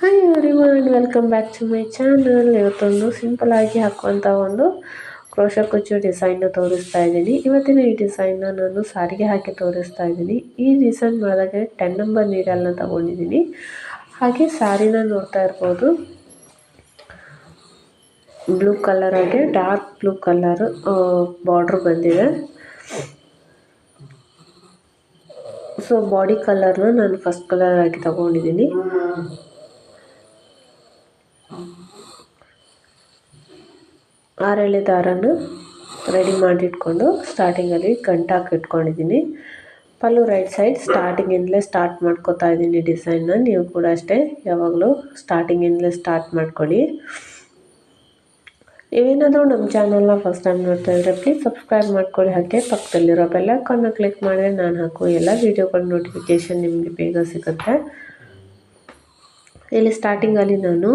Hi everyone, welcome back to my channel. ಇವತ್ತೊಂದು simple ಆಗಿ ಹಾಕುವಂಥ ಒಂದು ಕ್ರೋಶಾ ಕುಚ್ಚು ಡಿಸೈನ್ನ ತೋರಿಸ್ತಾ ಇದ್ದೀನಿ. ಇವತ್ತಿನ ಈ ಡಿಸೈನ್ನ ನಾನು ಸಾರಿಗೆ ಹಾಕಿ ತೋರಿಸ್ತಾ ಇದ್ದೀನಿ. ಈ ಡಿಸೈನ್ ಮಾಡಿದಾಗ 10 ನಂಬರ್ ನೀಡಲ್ನ ತಗೊಂಡಿದ್ದೀನಿ. ಹಾಗೆ ಸಾರಿನ ನೋಡ್ತಾ ಇರ್ಬೋದು, ಬ್ಲೂ ಕಲರ್ ಆಗಿ ಡಾರ್ಕ್ ಬ್ಲೂ ಕಲರ್ ಬಾರ್ಡ್ರ್ ಬಂದಿದೆ. ಸೊ ಬಾಡಿ ಕಲರ್ನ ನಾನು ಫಸ್ಟ್ ಕಲರ್ ಆಗಿ ತಗೊಂಡಿದ್ದೀನಿ. 6 ಎಳೆ ದಾರನ ರೆಡಿ ಮಾಡಿಟ್ಕೊಂಡು ಸ್ಟಾರ್ಟಿಂಗಲ್ಲಿ ಗಂಟು ಇಟ್ಕೊಂಡಿದ್ದೀನಿ. ಪಲ್ಲು ರೈಟ್ ಸೈಡ್ ಸ್ಟಾರ್ಟಿಂಗಿಂದಲೇ ಸ್ಟಾರ್ಟ್ ಮಾಡ್ಕೋತಾ ಇದ್ದೀನಿ ಡಿಸೈನ್ನ. ನೀವು ಕೂಡ ಅಷ್ಟೇ ಯಾವಾಗಲೂ ಸ್ಟಾರ್ಟಿಂಗಿಂದಲೇ ಸ್ಟಾರ್ಟ್ ಮಾಡ್ಕೊಳ್ಳಿ. ನೀವೇನಾದರೂ ನಮ್ಮ ಚಾನಲ್ನ ಫಸ್ಟ್ ಟೈಮ್ ನೋಡ್ತಾ ಇದ್ದರೆ ಪ್ಲೀಸ್ ಸಬ್ಸ್ಕ್ರೈಬ್ ಮಾಡ್ಕೊಳ್ಳಿ. ಹಾಗೆ ಪಕ್ಕದಲ್ಲಿರೋ ಬೆಲ್ ಐಕಾನ್ನ ಕ್ಲಿಕ್ ಮಾಡಿದ್ರೆ ನಾನು ಹಾಕುವ ಎಲ್ಲ ವೀಡಿಯೋಗಳ ನೋಟಿಫಿಕೇಷನ್ ನಿಮಗೆ ಬೇಗ ಸಿಗುತ್ತೆ. ಇಲ್ಲಿ ಸ್ಟಾರ್ಟಿಂಗಲ್ಲಿ ನಾನು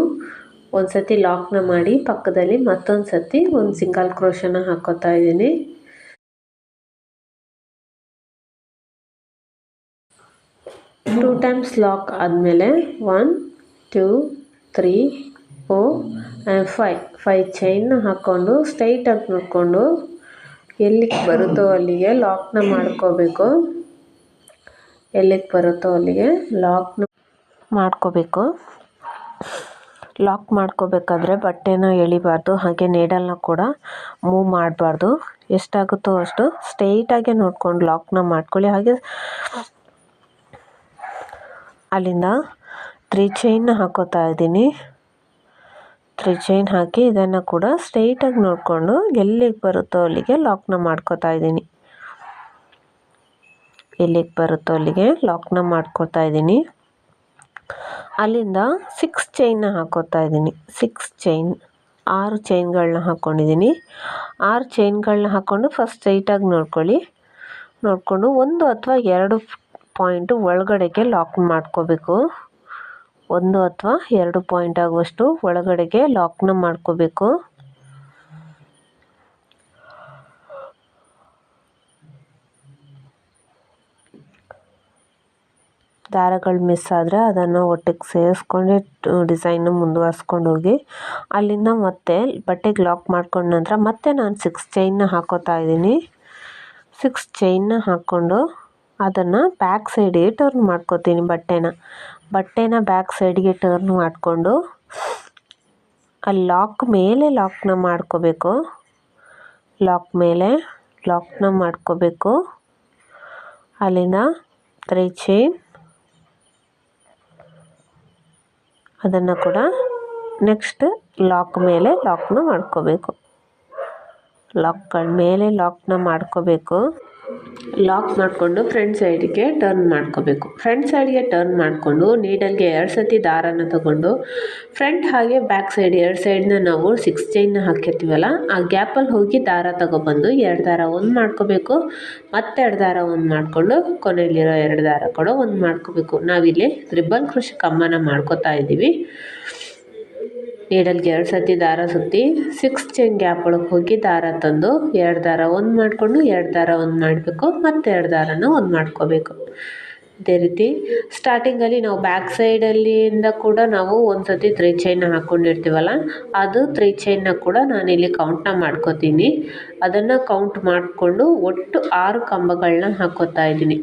ಒಂದು ಸತಿ ಲಾಕ್ನ ಮಾಡಿ ಪಕ್ಕದಲ್ಲಿ ಮತ್ತೊಂದು ಸತಿ ಒಂದು ಸಿಂಗಲ್ ಕ್ರೋಶನ ಹಾಕೋತಾ ಇದ್ದೀನಿ. ಟೂ ಟೈಮ್ಸ್ ಲಾಕ್ ಆದಮೇಲೆ 1 2 3 4 ಆ್ಯಂಡ್ 5 ಚೈನ್ನ ಹಾಕ್ಕೊಂಡು ಸ್ಟ್ರೈಟಾಗಿ ನೋಡಿಕೊಂಡು ಎಲ್ಲಿಗೆ ಬರುತ್ತೋ ಅಲ್ಲಿಗೆ ಲಾಕ್ನ ಮಾಡ್ಕೋಬೇಕು. ಎಲ್ಲಿಗೆ ಬರುತ್ತೋ ಅಲ್ಲಿಗೆ ಲಾಕ್ನ ಮಾಡ್ಕೋಬೇಕು. ಲಾಕ್ ಮಾಡ್ಕೋಬೇಕಾದ್ರೆ ಬಟ್ಟೆನ ಎಳಿಬಾರ್ದು, ಹಾಗೆ ನೀಡಲ್ನ ಕೂಡ ಮೂವ್ ಮಾಡಬಾರ್ದು. ಎಷ್ಟಾಗುತ್ತೋ ಅಷ್ಟು ಸ್ಟ್ರೈಟಾಗೆ ನೋಡ್ಕೊಂಡು ಲಾಕ್ನ ಮಾಡ್ಕೊಳ್ಳಿ. ಹಾಗೆ ಅಲ್ಲಿಂದ 3 ಚೈನ್ನ ಹಾಕೋತಾ ಇದ್ದೀನಿ. 3 ಚೈನ್ ಹಾಕಿ ಇದನ್ನು ಕೂಡ ಸ್ಟ್ರೈಟಾಗಿ ನೋಡಿಕೊಂಡು ಎಲ್ಲಿಗೆ ಬರುತ್ತೋ ಅಲ್ಲಿಗೆ ಲಾಕ್ನ ಮಾಡ್ಕೋತಾ ಇದ್ದೀನಿ. ಎಲ್ಲಿಗೆ ಬರುತ್ತೋ ಅಲ್ಲಿಗೆ ಲಾಕ್ನ ಮಾಡ್ಕೋತಾ ಇದ್ದೀನಿ. ಅಲ್ಲಿಂದ 6 ಚೈನ್ನ ಹಾಕೋತಾ ಇದ್ದೀನಿ. 6 ಚೈನ್ಗಳನ್ನ ಹಾಕ್ಕೊಂಡಿದ್ದೀನಿ. 6 ಚೈನ್ಗಳನ್ನ ಹಾಕ್ಕೊಂಡು ಫಸ್ಟ್ ಸ್ಟ್ರೈಟಾಗಿ ನೋಡಿಕೊಂಡು 1 ಅಥವಾ 2 ಪಾಯಿಂಟು ಒಳಗಡೆಗೆ ಲಾಕ್ ಮಾಡ್ಕೋಬೇಕು. 1 ಅಥವಾ 2 ಪಾಯಿಂಟ್ ಆಗುವಷ್ಟು ಒಳಗಡೆಗೆ ಲಾಕ್ನ ಮಾಡ್ಕೋಬೇಕು. ದಾರಗಳು ಮಿಸ್ ಆದರೆ ಅದನ್ನು ಒಟ್ಟಿಗೆ ಸೇರಿಸ್ಕೊಂಡು ಡಿಸೈನ್ನ ಮುಂದುವರಿಸ್ಕೊಂಡು ಹೋಗಿ ಅಲ್ಲಿಂದ ಮತ್ತೆ ಬಟ್ಟೆಗೆ ಲಾಕ್ ಮಾಡ್ಕೊಂಡ ನಂತರ ಮತ್ತೆ ನಾನು 6 ಚೈನ್ನ ಹಾಕೋತಾ ಇದ್ದೀನಿ. 6 ಚೈನ್ನ ಹಾಕ್ಕೊಂಡು ಅದನ್ನು ಬ್ಯಾಕ್ ಸೈಡಿಗೆ ಟರ್ನ್ ಮಾಡ್ಕೋತೀನಿ. ಬಟ್ಟೆನ ಬ್ಯಾಕ್ ಸೈಡ್ಗೆ ಟರ್ನ್ ಮಾಡಿಕೊಂಡು ಅಲ್ಲಿ ಲಾಕ್ ಮೇಲೆ ಲಾಕ್ನ ಮಾಡ್ಕೋಬೇಕು. ಲಾಕ್ನ ಮಾಡ್ಕೋಬೇಕು. ಅಲ್ಲಿಂದ 3 ಚೈನ್ ಅದನ್ನು ಕೂಡ ನೆಕ್ಸ್ಟ್ ಲಾಕ್ ಮೇಲೆ ಲಾಕ್ನ ಮಾಡ್ಕೋಬೇಕು. ಲಾಕ್ಗಳ ಮೇಲೆ ಲಾಕ್ನ ಮಾಡ್ಕೋಬೇಕು. ಲಾಕ್ ಮಾಡಿಕೊಂಡು ಫ್ರಂಟ್ ಸೈಡ್ಗೆ ಟರ್ನ್ ಮಾಡ್ಕೋಬೇಕು. ಫ್ರಂಟ್ ಸೈಡ್ಗೆ ಟರ್ನ್ ಮಾಡಿಕೊಂಡು ನೀಡಲ್ಗೆ 2 ಸತಿ ದಾರನ ತಗೊಂಡು ಫ್ರಂಟ್ ಹಾಗೆ ಬ್ಯಾಕ್ ಸೈಡ್ 2 ಸೈಡ್ನ ನಾವು 6 ಚೈನ್ನ ಹಾಕಿರ್ತೀವಲ್ಲ ಆ ಗ್ಯಾಪಲ್ಲಿ ಹೋಗಿ ದಾರ ತಗೊಬಂದು 2 ದಾರ ಒಂದು ಮಾಡ್ಕೋಬೇಕು. ಮತ್ತೆ 2 ದಾರ ಒಂದು ಮಾಡಿಕೊಂಡು ಕೊನೆಯಲ್ಲಿರೋ 2 ದಾರ ಕೂಡ ಒಂದು ಮಾಡ್ಕೋಬೇಕು. ನಾವಿಲ್ಲಿ ತ್ರಿಬಲ್ ಕ್ರೋಶೆ ಕಂಬನ ಮಾಡ್ಕೋತಾ ಇದ್ದೀವಿ. ನೀಡಲ್ಗೆ 2 ಸತಿ ದಾರ ಸುತ್ತಿ 6 ಚೈನ್ ಗ್ಯಾಪ್ ಒಳಗೆ ಹೋಗಿ ದಾರ ತಂದು 2 ದಾರ ಒಂದು ಮಾಡಿಕೊಂಡು 2 ದಾರ ಒಂದು ಮಾಡಬೇಕು. ಮತ್ತೆ 2 ದಾರನ ಒಂದು ಮಾಡ್ಕೋಬೇಕು. ಇದೇ ರೀತಿ ಸ್ಟಾರ್ಟಿಂಗಲ್ಲಿ ನಾವು ಬ್ಯಾಕ್ ಸೈಡಲ್ಲಿಂದ ಕೂಡ ನಾವು ಒಂದು ಸತಿ 3 ಚೈನ್ನ ಹಾಕ್ಕೊಂಡಿರ್ತೀವಲ್ಲ ಅದು 3 ಚೈನ್ನ ಕೂಡ ನಾನಿಲ್ಲಿ ಕೌಂಟ್ನ ಮಾಡ್ಕೋತೀನಿ. ಅದನ್ನು ಕೌಂಟ್ ಮಾಡಿಕೊಂಡು ಒಟ್ಟು 6 ಕಂಬಗಳನ್ನ ಹಾಕೋತಾ ಇದ್ದೀನಿ.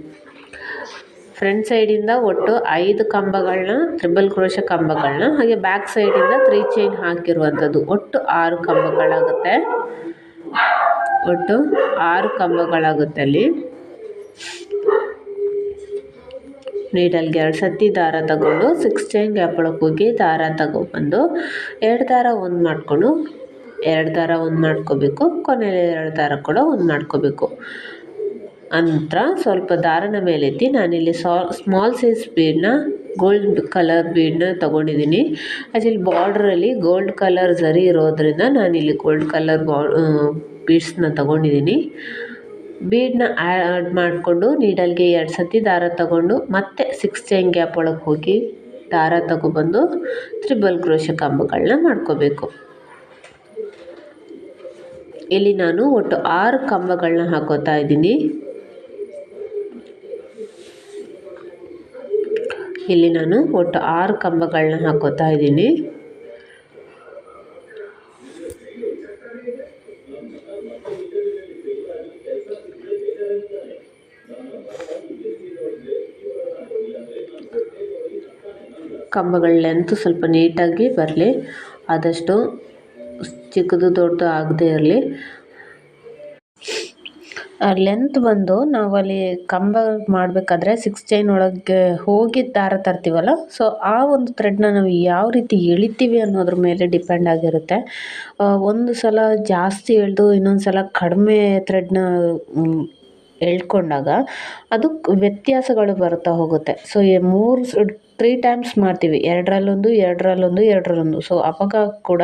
ಫ್ರಂಟ್ ಸೈಡಿಂದ ಒಟ್ಟು 5 ಕಂಬಗಳನ್ನ ತ್ರಿಬಲ್ ಕ್ರೋಶೆ ಕಂಬಗಳನ್ನ, ಹಾಗೆ ಬ್ಯಾಕ್ ಸೈಡಿಂದ 3 ಚೈನ್ ಹಾಕಿರುವಂಥದ್ದು ಒಟ್ಟು 6 ಕಂಬಗಳಾಗುತ್ತೆ. ಒಟ್ಟು 6 ಕಂಬಗಳಾಗುತ್ತೆ. ಅಲ್ಲಿ ನೀಡಲ್ಗೆ 2 ಸತಿ ದಾರ ತಗೊಂಡು 6 ಚೈನ್ ಗ್ಯಾಪ್ ಒಳಗೆ ಹೋಗಿ ದಾರ ತಗೊಬಂದು 2 ದಾರ ಒಂದು ಮಾಡಿಕೊಂಡು 2 ದಾರ ಒಂದು ಮಾಡ್ಕೋಬೇಕು. ಕೊನೆಯಲ್ಲಿ 2 ದಾರ ಕೂಡ ಒಂದು ಮಾಡ್ಕೋಬೇಕು. ನಂತರ ಸ್ವಲ್ಪ ದಾರನ ಮೇಲೆತ್ತಿ ನಾನಿಲ್ಲಿ ಸ್ಮಾಲ್ ಸೈಜ್ ಬೀಡನ್ನ ಗೋಲ್ಡ್ ಕಲರ್ ಬೀಡನ್ನ ತೊಗೊಂಡಿದ್ದೀನಿ. ಅದರಲ್ಲಿ ಬಾರ್ಡ್ರಲ್ಲಿ ಗೋಲ್ಡ್ ಕಲರ್ ಝರಿ ಇರೋದ್ರಿಂದ ನಾನಿಲ್ಲಿ ಗೋಲ್ಡ್ ಕಲರ್ ಬೀಡ್ಸ್ನ ತೊಗೊಂಡಿದ್ದೀನಿ. ಬೀಡನ್ನ ಆ್ಯಡ್ ಮಾಡಿಕೊಂಡು ನೀಡಲ್ಗೆ 2 ಸತಿ ದಾರ ತಗೊಂಡು ಮತ್ತೆ 6 ಚೈನ್ ಗ್ಯಾಪ್ ಒಳಗೆ ಹೋಗಿ ದಾರ ತಗೊಬಂದು ತ್ರಿಬಲ್ ಕ್ರೋಶೆ ಕಂಬಗಳನ್ನ ಮಾಡ್ಕೋಬೇಕು. ಇಲ್ಲಿ ನಾನು ಒಟ್ಟು 6 ಕಂಬಗಳನ್ನ ಹಾಕೋತಾ ಇದ್ದೀನಿ. ಇಲ್ಲಿ ನಾನು ಒಟ್ಟು 6 ಕಂಬಗಳನ್ನ ಹಾಕೋತಾ ಇದ್ದೀನಿ. ಕಂಬಗಳ ಲೆಂತ್ ಸ್ವಲ್ಪ ನೀಟಾಗಿ ಬರಲಿ, ಆದಷ್ಟು ಚಿಕ್ಕದು ದೊಡ್ಡದು ಆಗದೆ ಇರಲಿ. ಲೆಂತ್ ಬಂದು ನಾವಲ್ಲಿ ಕಂಬ ಮಾಡಬೇಕಾದ್ರೆ 6 ಚೈನ್ ಒಳಗೆ ಹೋಗಿ ದಾರ ತರ್ತೀವಲ್ಲ, ಸೊ ಆ ಒಂದು ಥ್ರೆಡ್ನ ನಾವು ಯಾವ ರೀತಿ ಎಳಿತೀವಿ ಅನ್ನೋದ್ರ ಮೇಲೆ ಡಿಪೆಂಡ್ ಆಗಿರುತ್ತೆ. ಒಂದು ಸಲ ಜಾಸ್ತಿ ಎಳೆದು ಇನ್ನೊಂದು ಸಲ ಕಡಿಮೆ ಥ್ರೆಡ್ನ ಎಳ್ಕೊಂಡಾಗ ಅದು ವ್ಯತ್ಯಾಸಗಳು ಬರ್ತಾ ಹೋಗುತ್ತೆ. ಸೊ 3 ಟೈಮ್ಸ್ ಮಾಡ್ತೀವಿ, 2ರಲ್ಲೊಂದು. ಸೊ ಅವಾಗ ಕೂಡ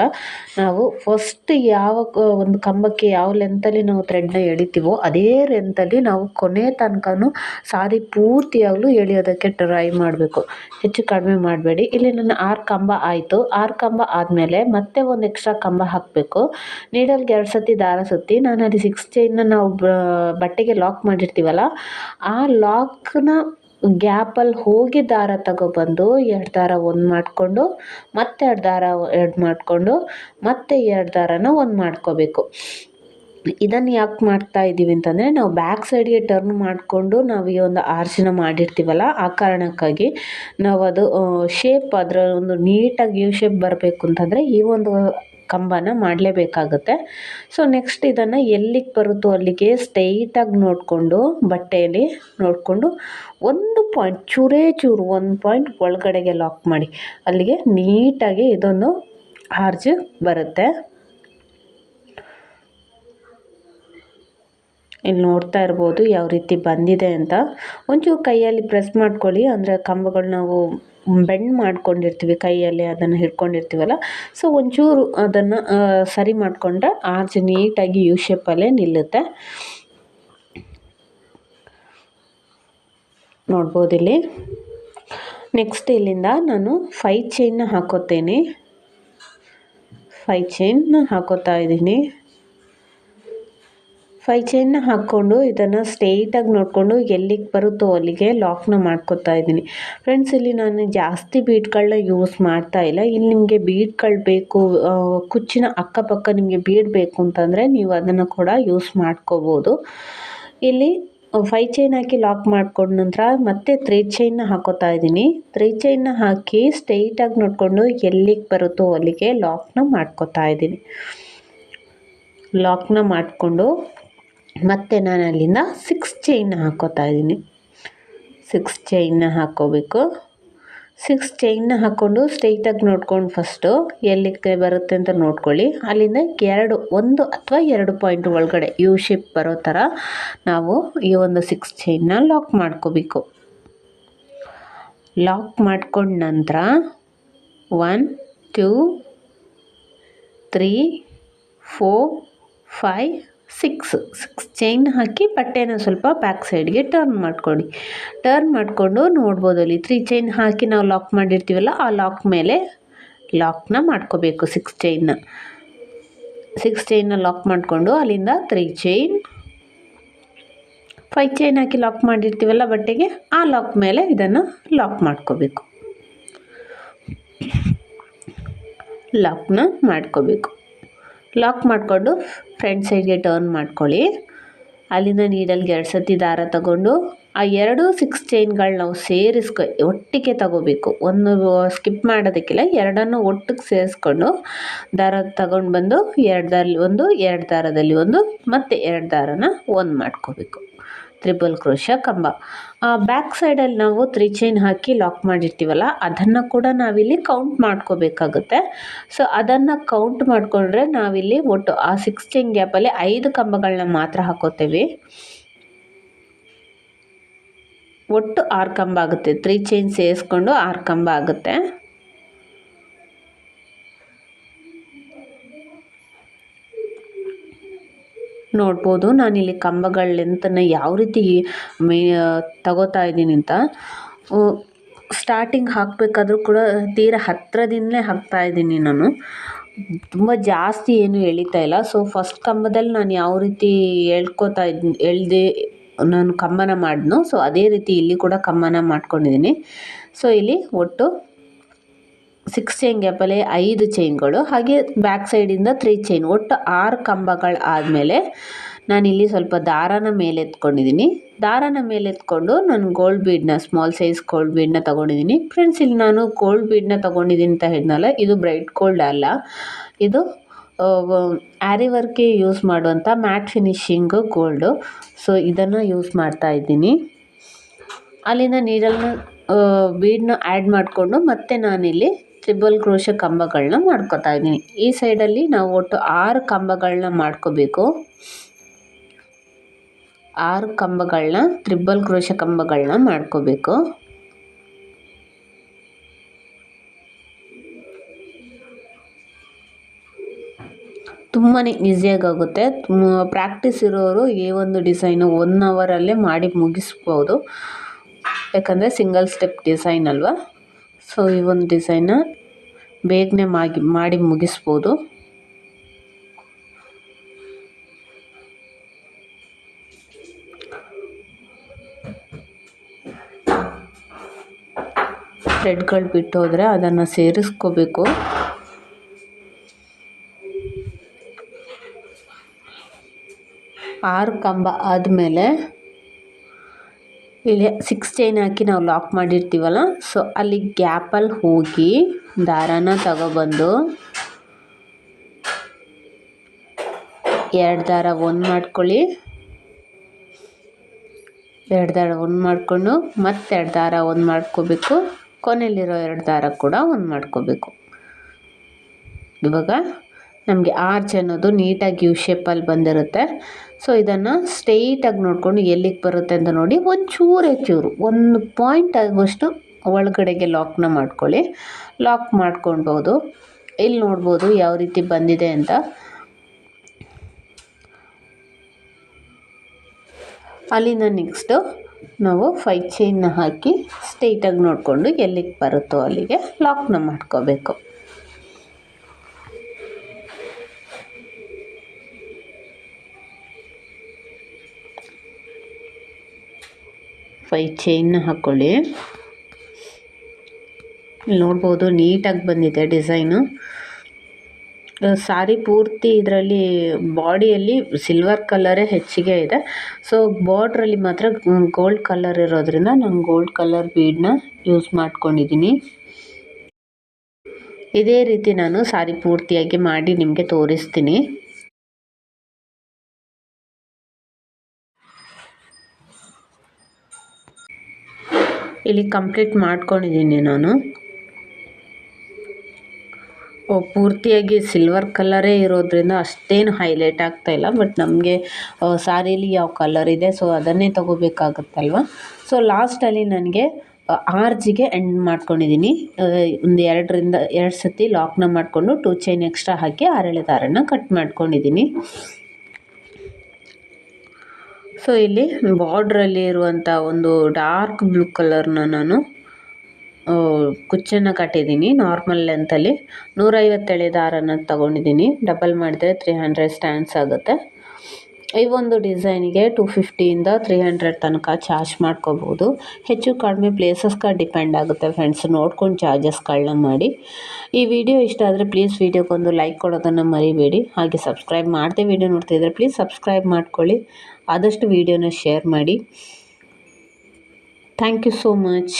ನಾವು ಫಸ್ಟ್ ಯಾವ ಒಂದು ಕಂಬಕ್ಕೆ ಯಾವ ಲೆಂತಲ್ಲಿ ನಾವು ಥ್ರೆಡ್ನ ಎಳಿತೀವೋ ಅದೇ ಲೆಂತಲ್ಲಿ ನಾವು ಕೊನೆ ತನಕನೂ ಸಾರಿ ಪೂರ್ತಿಯಾಗಲೂ ಎಳೆಯೋದಕ್ಕೆ ಟ್ರೈ ಮಾಡಬೇಕು, ಹೆಚ್ಚು ಕಡಿಮೆ ಮಾಡಬೇಡಿ. ಇಲ್ಲಿ ನನ್ನ 6 ಕಂಬ ಆಯಿತು. 6 ಕಂಬ ಆದಮೇಲೆ ಮತ್ತೆ ಒಂದು ಎಕ್ಸ್ಟ್ರಾ ಕಂಬ ಹಾಕಬೇಕು. ನೀಡಲ್ಗೆ 2 ಸತಿ ದಾರ ಸುತ್ತಿ ನಾನು ಅಲ್ಲಿ 6 ಚೈನ್ನ ನಾವು ಬಟ್ಟೆಗೆ ಲಾಕ್ ಮಾಡಿರ್ತೀವಲ್ಲ, ಆ ಲಾಕ್ನ ಗ್ಯಾಪಲ್ಲಿ ಹೋಗಿ ದಾರ ತಗೊಬಂದು 2 ದಾರ ಒಂದು ಮಾಡಿಕೊಂಡು ಮತ್ತೆ 2 ದಾರ 2 ಮಾಡಿಕೊಂಡು ಮತ್ತೆ 2 ದಾರನ ಒಂದು ಮಾಡ್ಕೋಬೇಕು. ಇದನ್ನು ಯಾಕೆ ಮಾಡ್ತಾ ಇದ್ದೀವಿ ಅಂತಂದರೆ, ನಾವು ಬ್ಯಾಕ್ ಸೈಡ್ಗೆ ಟರ್ನ್ ಮಾಡಿಕೊಂಡು ನಾವು ಈ ಒಂದು ಆರ್ಚನ್ನ ಮಾಡಿರ್ತೀವಲ್ಲ, ಆ ಕಾರಣಕ್ಕಾಗಿ ನಾವು ಅದು ಶೇಪ್ ಅದರ ಒಂದು ನೀಟಾಗಿ ಯು ಶೇಪ್ ಬರಬೇಕು ಅಂತಂದರೆ ಈ ಒಂದು ಕಂಬನ ಮಾಡಲೇಬೇಕಾಗುತ್ತೆ. ಸೊ ನೆಕ್ಸ್ಟ್ ಇದನ್ನು ಎಲ್ಲಿಗೆ ಬರುತ್ತೋ ಅಲ್ಲಿಗೆ ಸ್ಟ್ರೈಟಾಗಿ ನೋಡಿಕೊಂಡು ಬಟ್ಟೆಯಲ್ಲಿ ನೋಡಿಕೊಂಡು ಒಂದು ಪಾಯಿಂಟ್ ಚೂರು 1 ಪಾಯಿಂಟ್ ಒಳಗಡೆಗೆ ಲಾಕ್ ಮಾಡಿ, ಅಲ್ಲಿಗೆ ನೀಟಾಗಿ ಇದೊಂದು ಆರ್ಚ್ ಬರುತ್ತೆ. ಇಲ್ಲಿ ನೋಡ್ತಾ ಇರ್ಬೋದು ಯಾವ ರೀತಿ ಬಂದಿದೆ ಅಂತ. ಒಂಚೂರು ಕೈಯಲ್ಲಿ ಪ್ರೆಸ್ ಮಾಡ್ಕೊಳ್ಳಿ, ಅಂದರೆ ಕಂಬಗಳು ನಾವು ಬೆಂಡ್ ಮಾಡ್ಕೊಂಡಿರ್ತೀವಿ ಕೈಯಲ್ಲಿ, ಅದನ್ನು ಹಿಡ್ಕೊಂಡಿರ್ತೀವಲ್ಲ, ಸೊ ಒಂಚೂರು ಅದನ್ನು ಸರಿ ಮಾಡಿಕೊಂಡ್ರೆ ಆರ್ಚ್ ನೀಟಾಗಿ ಯು ಶೇಪಲ್ಲೇ ನಿಲ್ಲುತ್ತೆ. ನೋಡ್ಬೋದು ಇಲ್ಲಿ. ನೆಕ್ಸ್ಟ್ ಇಲ್ಲಿಂದ ನಾನು 5 ಚೈನ್ನ ಹಾಕೋತೇನೆ. 5 ಚೈನ್ನ ಹಾಕೋತಾ ಇದ್ದೀನಿ. 5 ಚೈನ್ನ ಹಾಕ್ಕೊಂಡು ಇದನ್ನು ಸ್ಟ್ರೈಟಾಗಿ ನೋಡಿಕೊಂಡು ಎಲ್ಲಿಗೆ ಬರುತ್ತೋ ಅಲ್ಲಿಗೆ ಲಾಕ್ನ ಮಾಡ್ಕೊತಾ ಇದ್ದೀನಿ. ಫ್ರೆಂಡ್ಸ್, ಇಲ್ಲಿ ನಾನು ಜಾಸ್ತಿ ಬೀಡ್ಗಳನ್ನ ಯೂಸ್ ಮಾಡ್ತಾ ಇಲ್ಲ. ಇಲ್ಲಿ ನಿಮಗೆ ಬೀಡ್ಗಳು ಬೇಕು, ಕುಚ್ಚಿನ ಅಕ್ಕಪಕ್ಕ ನಿಮಗೆ ಬೀಡ್ ಬೇಕು ಅಂತಂದರೆ ನೀವು ಅದನ್ನು ಕೂಡ ಯೂಸ್ ಮಾಡ್ಕೋಬೋದು. ಇಲ್ಲಿ 5 ಚೈನ್ ಹಾಕಿ ಲಾಕ್ ಮಾಡ್ಕೊಂಡ ನಂತರ ಮತ್ತೆ 3 ಚೈನ್ನ ಹಾಕೋತಾ ಇದ್ದೀನಿ. 3 ಚೈನ್ನ ಹಾಕಿ ಸ್ಟ್ರೈಟಾಗಿ ನೋಡಿಕೊಂಡು ಎಲ್ಲಿಗೆ ಬರುತ್ತೋ ಅಲ್ಲಿಗೆ ಲಾಕ್ನ ಮಾಡ್ಕೋತಾ ಇದ್ದೀನಿ. ಲಾಕ್ನ ಮಾಡಿಕೊಂಡು ಮತ್ತೆ ನಾನು ಅಲ್ಲಿಂದ 6 ಚೈನ್ನ ಹಾಕೋತಾ ಇದ್ದೀನಿ. 6 ಚೈನ್ನ ಹಾಕ್ಕೋಬೇಕು. 6 ಚೈನ್ನ ಹಾಕ್ಕೊಂಡು ಸ್ಟ್ರೈಟಾಗಿ ನೋಡ್ಕೊಂಡು ಫಸ್ಟು ಎಲ್ಲಿಗೆ ಬರುತ್ತೆ ಅಂತ ನೋಡ್ಕೊಳ್ಳಿ. ಅಲ್ಲಿಂದ 1 ಅಥವಾ 2 ಪಾಯಿಂಟ್ ಒಳಗಡೆ ಯು ಶೇಪ್ ಬರೋ ಥರ ನಾವು ಈ ಒಂದು 6 ಚೈನ್ನ ಲಾಕ್ ಮಾಡ್ಕೋಬೇಕು. ಲಾಕ್ ಮಾಡ್ಕೊಂಡ ನಂತರ 1 2 3 4 5 6 ಚೈನ್ ಹಾಕಿ ಬಟ್ಟೆನ ಸ್ವಲ್ಪ ಬ್ಯಾಕ್ ಸೈಡ್ಗೆ ಟರ್ನ್ ಮಾಡ್ಕೊಳ್ಳಿ. ಟರ್ನ್ ಮಾಡಿಕೊಂಡು ನೋಡ್ಬೋದು ಅಲ್ಲಿ 3 ಚೈನ್ ಹಾಕಿ ನಾವು ಲಾಕ್ ಮಾಡಿರ್ತೀವಲ್ಲ, ಆ ಲಾಕ್ ಮೇಲೆ ಲಾಕ್ನ ಮಾಡ್ಕೋಬೇಕು. 6 ಚೈನ್ನ ಲಾಕ್ ಮಾಡಿಕೊಂಡು ಅಲ್ಲಿಂದ 3 ಚೈನ್ 5 ಚೈನ್ ಹಾಕಿ ಲಾಕ್ ಮಾಡಿರ್ತೀವಲ್ಲ ಬಟ್ಟೆಗೆ, ಆ ಲಾಕ್ ಮೇಲೆ ಇದನ್ನು ಲಾಕ್ ಮಾಡ್ಕೋಬೇಕು. ಲಾಕ್ ಮಾಡಿಕೊಂಡು ಫ್ರಂಟ್ ಸೈಡ್ಗೆ ಟರ್ನ್ ಮಾಡ್ಕೊಳ್ಳಿ. ಅಲ್ಲಿಂದ ನೀಡಲ್ಗೆ 2 ಸತಿ ದಾರ ತಗೊಂಡು ಆ 2 6 ಚೈನ್ಗಳು ನಾವು ಒಟ್ಟಿಗೆ ತಗೋಬೇಕು. ಒಂದು ಸ್ಕಿಪ್ ಮಾಡೋದಕ್ಕಿಲ್ಲ, 2 ಒಟ್ಟಿಗೆ ಸೇರಿಸ್ಕೊಂಡು ದಾರ ತಗೊಂಡು ಬಂದು 2 ದಾರಲ್ಲಿ 1, 2 ದಾರದಲ್ಲಿ 1, ಮತ್ತು 2 ದಾರನ 1 ಮಾಡ್ಕೋಬೇಕು. ಟ್ರಿಪಲ್ ಕ್ರೋಶ ಕಂಬ. ಬ್ಯಾಕ್ ಸೈಡಲ್ಲಿ ನಾವು 3 ಚೈನ್ ಹಾಕಿ ಲಾಕ್ ಮಾಡಿರ್ತೀವಲ್ಲ, ಅದನ್ನು ಕೂಡ ನಾವಿಲ್ಲಿ ಕೌಂಟ್ ಮಾಡ್ಕೋಬೇಕಾಗುತ್ತೆ. ಸೊ ಅದನ್ನು ಕೌಂಟ್ ಮಾಡಿಕೊಂಡ್ರೆ ನಾವಿಲ್ಲಿ ಒಟ್ಟು ಆ 6 ಚೈನ್ ಗ್ಯಾಪಲ್ಲಿ 5 ಕಂಬಗಳನ್ನ ಮಾತ್ರ ಹಾಕೋತೇವೆ. ಒಟ್ಟು 6 ಕಂಬ ಆಗುತ್ತೆ. 3 ಚೈನ್ ಸೇರಿಸ್ಕೊಂಡು 6 ಕಂಬ ಆಗುತ್ತೆ. ನೋಡ್ಬೋದು ನಾನಿಲ್ಲಿ ಕಂಬಗಳ ಲೆಂತನ್ನು ಯಾವ ರೀತಿ ತಗೋತಾ ಇದ್ದೀನಿ ಅಂತ. ಸ್ಟಾರ್ಟಿಂಗ್ ಹಾಕಬೇಕಾದ್ರೂ ಕೂಡ ತೀರಾ ಹತ್ತಿರದಿಂದಲೇ ಹಾಕ್ತಾ ಇದ್ದೀನಿ ನಾನು, ತುಂಬ ಜಾಸ್ತಿ ಏನು ಎಳಿತಾ ಇಲ್ಲ. ಸೊ ಫಸ್ಟ್ ಕಂಬದಲ್ಲಿ ನಾನು ಯಾವ ರೀತಿ ಎಳ್ದೆ ನಾನು ಕಂಬನ ಮಾಡಿದ್ನೋ, ಸೊ ಅದೇ ರೀತಿ ಇಲ್ಲಿ ಕೂಡ ಕಂಬನ ಮಾಡ್ಕೊಂಡಿದ್ದೀನಿ. ಸೊ ಇಲ್ಲಿ ಒಟ್ಟು 6 ಚೈನ್ ಗ್ಯಾಪಲ್ಲಿ 5 ಚೈನ್ಗಳು, ಹಾಗೆ ಬ್ಯಾಕ್ ಸೈಡಿಂದ 3 ಚೈನ್, ಒಟ್ಟು 6 ಕಂಬಗಳು ಆದಮೇಲೆ ನಾನಿಲ್ಲಿ ಸ್ವಲ್ಪ ದಾರಾನ ಮೇಲೆ ಎತ್ಕೊಂಡಿದ್ದೀನಿ. ದಾರಾನ ಮೇಲೆ ಎತ್ಕೊಂಡು ನಾನು ಗೋಲ್ಡ್ ಬೀಡನ್ನ, ಸ್ಮಾಲ್ ಸೈಜ್ ಗೋಲ್ಡ್ ಬೀಡನ್ನ ತೊಗೊಂಡಿದ್ದೀನಿ. ಫ್ರೆಂಡ್ಸ್, ಇಲ್ಲಿ ನಾನು ಗೋಲ್ಡ್ ಬೀಡನ್ನ ತೊಗೊಂಡಿದ್ದೀನಿ ಅಂತ ಹೇಳಿದ್ನಲ್ಲ, ಇದು ಬ್ರೈಟ್ ಗೋಲ್ಡ್ ಅಲ್ಲ, ಇದು ಆರಿ ವರ್ಕ್ಗೆ ಯೂಸ್ ಮಾಡುವಂಥ ಮ್ಯಾಟ್ ಫಿನಿಶಿಂಗ್ ಗೋಲ್ಡು. ಸೊ ಇದನ್ನು ಯೂಸ್ ಮಾಡ್ತಾ ಇದ್ದೀನಿ. ಅಲ್ಲಿಂದ ನೀಡಲ್ನ ಬೀಡನ್ನ ಆ್ಯಡ್ ಮಾಡಿಕೊಂಡು ಮತ್ತೆ ನಾನಿಲ್ಲಿ ಟ್ರಿಬಲ್ ಕ್ರೋಶೆ ಕಂಬಗಳನ್ನ ಮಾಡ್ಕೊತಾ ಇದ್ದೀನಿ. ಈ ಸೈಡಲ್ಲಿ ನಾವು ಒಟ್ಟು 6 ಕಂಬಗಳನ್ನ ಮಾಡ್ಕೋಬೇಕು. 6 ಕಂಬಗಳನ್ನ ಟ್ರಿಬಲ್ ಕ್ರೋಶೆ ಕಂಬಗಳನ್ನ ಮಾಡ್ಕೋಬೇಕು. ತುಂಬಾ ಈಸಿಯಾಗುತ್ತೆ. ಪ್ರಾಕ್ಟೀಸ್ ಇರೋರು ಈ ಒಂದು ಡಿಸೈನು 1 ಅವರಲ್ಲೇ ಮಾಡಿ ಮುಗಿಸ್ಬೋದು, ಯಾಕಂದರೆ ಸಿಂಗಲ್ ಸ್ಟೆಪ್ ಡಿಸೈನ್ ಅಲ್ವಾ. ಸೊ ಈ ಒಂದು ಡಿಸೈನ್ನ ಬೇಗನೆ ಮಾಡಿ ಮುಗಿಸ್ಬೋದು. ಥ್ರೆಡ್ಗಳು ಬಿಟ್ಟು ಹೋದರೆ ಅದನ್ನು ಸೇರಿಸ್ಕೋಬೇಕು. ಆರು ಕಂಬ ಆದಮೇಲೆ ಇಲ್ಲಿ 6 ಚೈನ್ ಹಾಕಿ ನಾವು ಲಾಕ್ ಮಾಡಿರ್ತೀವಲ್ಲ, ಸೊ ಅಲ್ಲಿ ಗ್ಯಾಪಲ್ಲಿ ಹೋಗಿ ದಾರಾನ ತಗೊಬಂದು 2 ದಾರ ಒಂದು ಮಾಡ್ಕೊಳ್ಳಿ. 2 ದಾರ ಒಂದು ಮಾಡಿಕೊಂಡು ಮತ್ತೆ 2 ದಾರ ಒಂದು ಮಾಡ್ಕೋಬೇಕು. ಕೊನೆಯಲ್ಲಿರೋ 2 ದಾರ ಕೂಡ ಒಂದು ಮಾಡ್ಕೋಬೇಕು. ಇವಾಗ ನಮಗೆ ಆರ್ಚ್ ಅನ್ನೋದು ನೀಟಾಗಿ ಯು ಶೇಪಲ್ಲಿ ಬಂದಿರುತ್ತೆ. ಸೊ ಇದನ್ನು ಸ್ಟ್ರೈಟಾಗಿ ನೋಡಿಕೊಂಡು ಎಲ್ಲಿಗೆ ಬರುತ್ತೆ ಅಂತ ನೋಡಿ ಒಂಚೂರು 1 ಪಾಯಿಂಟ್ ಆಗುವಷ್ಟು ಒಳಗಡೆಗೆ ಲಾಕ್ನ ಮಾಡ್ಕೊಳ್ಳಿ. ಲಾಕ್ ಮಾಡ್ಕೊಳ್ಬೋದು. ಇಲ್ಲಿ ನೋಡ್ಬೋದು ಯಾವ ರೀತಿ ಬಂದಿದೆ ಅಂತ. ಅಲ್ಲಿಂದ ನೆಕ್ಸ್ಟು ನಾವು 5 ಚೈನ್ನ ಹಾಕಿ ಸ್ಟ್ರೈಟಾಗಿ ನೋಡಿಕೊಂಡು ಎಲ್ಲಿಗೆ ಬರುತ್ತೋ ಅಲ್ಲಿಗೆ ಲಾಕ್ನ ಮಾಡ್ಕೋಬೇಕು. 5 ಚೈನ್ನ ಹಾಕ್ಕೊಳ್ಳಿ. ಇಲ್ಲಿ ನೋಡ್ಬೋದು ನೀಟಾಗಿ ಬಂದಿದೆ ಡಿಸೈನು. ಸಾರಿ ಪೂರ್ತಿ ಇದರಲ್ಲಿ ಬಾಡಿಯಲ್ಲಿ ಸಿಲ್ವರ್ ಕಲರೇ ಹೆಚ್ಚಿಗೆ ಇದೆ. ಸೊ ಬಾರ್ಡ್ರಲ್ಲಿ ಮಾತ್ರ ಗೋಲ್ಡ್ ಕಲರ್ ಇರೋದ್ರಿಂದ ನಾನು ಗೋಲ್ಡ್ ಕಲರ್ ಬೀಡನ್ನ ಯೂಸ್ ಮಾಡ್ಕೊಂಡಿದ್ದೀನಿ. ಇದೇ ರೀತಿ ನಾನು ಸಾರಿ ಪೂರ್ತಿಯಾಗಿ ಮಾಡಿ ನಿಮಗೆ ತೋರಿಸ್ತೀನಿ. ಇಲ್ಲಿ ಕಂಪ್ಲೀಟ್ ಮಾಡ್ಕೊಂಡಿದ್ದೀನಿ ನಾನು. ಪೂರ್ತಿಯಾಗಿ ಸಿಲ್ವರ್ ಕಲರೇ ಇರೋದ್ರಿಂದ ಅಷ್ಟೇನು ಹೈಲೈಟ್ ಆಗ್ತಾಯಿಲ್ಲ. ಬಟ್ ನಮಗೆ ಸಾರಿಲಿ ಯಾವ ಕಲರ್ ಇದೆ ಸೊ ಅದನ್ನೇ ತೊಗೋಬೇಕಾಗುತ್ತಲ್ವ. ಸೊ ಲಾಸ್ಟಲ್ಲಿ ನನಗೆ ಆರ್ಜಿಗೆ ಎಂಡ್ ಮಾಡ್ಕೊಂಡಿದ್ದೀನಿ. ಒಂದು 2 ಸತಿ ಲಾಕ್ನ ಮಾಡಿಕೊಂಡು 2 ಚೈನ್ ಎಕ್ಸ್ಟ್ರಾ ಹಾಕಿ 6 ದಾರನ ಕಟ್ ಮಾಡ್ಕೊಂಡಿದ್ದೀನಿ. ಸೊ ಇಲ್ಲಿ ಬಾರ್ಡ್ರಲ್ಲಿ ಇರುವಂಥ ಒಂದು ಡಾರ್ಕ್ ಬ್ಲೂ ಕಲರ್ನ ನಾನು ಕುಚ್ಚನ್ನು ಕಟ್ಟಿದ್ದೀನಿ. ನಾರ್ಮಲ್ ಲೆಂತಲ್ಲಿ 150 ದಾರನ ತೊಗೊಂಡಿದ್ದೀನಿ. ಡಬಲ್ ಮಾಡಿದ್ರೆ 300 ಸ್ಟ್ಯಾಂಡ್ಸ್ ಆಗುತ್ತೆ. ಈ ಒಂದು ಡಿಸೈನಿಗೆ 250ಇಂದ 300 ತನಕ ಚಾರ್ಜ್ ಮಾಡ್ಕೋಬೋದು. ಹೆಚ್ಚು ಕಡಿಮೆ ಪ್ಲೇಸಸ್ಗೆ ಡಿಪೆಂಡ್ ಆಗುತ್ತೆ ಫ್ರೆಂಡ್ಸ್, ನೋಡ್ಕೊಂಡು ಚಾರ್ಜಸ್ಗಳನ್ನ ಮಾಡಿ. ಈ ವಿಡಿಯೋ ಇಷ್ಟ ಆದರೆ ಪ್ಲೀಸ್ ವಿಡಿಯೋಗೊಂದು ಲೈಕ್ ಕೊಡೋದನ್ನು ಮರಿಬೇಡಿ. ಹಾಗೆ ಸಬ್ಸ್ಕ್ರೈಬ್ ಮಾಡದೆ ವಿಡಿಯೋ ನೋಡ್ತಿದ್ರೆ ಪ್ಲೀಸ್ ಸಬ್ಸ್ಕ್ರೈಬ್ ಮಾಡ್ಕೊಳ್ಳಿ. ಆದಷ್ಟು ವಿಡಿಯೋನ ಶೇರ್ ಮಾಡಿ. Thank you so much.